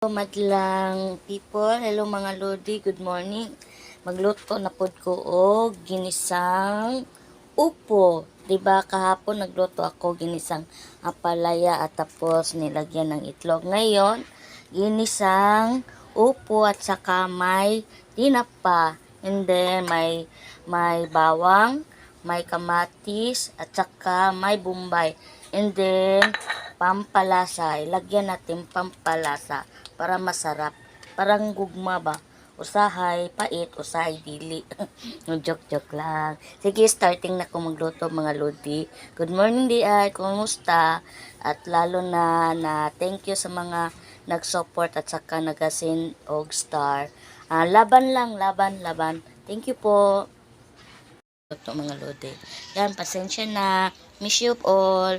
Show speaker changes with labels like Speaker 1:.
Speaker 1: Madlang people, hello mga lodi, good morning. Magluto na pod ko og ginisang upo. Diba kahapon nagluto ako ginisang apalaya at tapos nilagyan ng itlog. Ngayon, ginisang upo at saka may tinapa. And then may bawang, may kamatis at saka may bumbay. And then pampalasa, ilagyan natin pampalasa para masarap. Parang gugma ba? Usahay pait, usahay dili. Joke-joke lang. Sige, starting na ko magluto mga lodi. Good morning di ay, kumusta? At lalo na thank you sa mga nag-support at saka nagasin og star. Laban lang, laban. Thank you po. Ito mga lodi. Yan, pasensya na. Miss you all.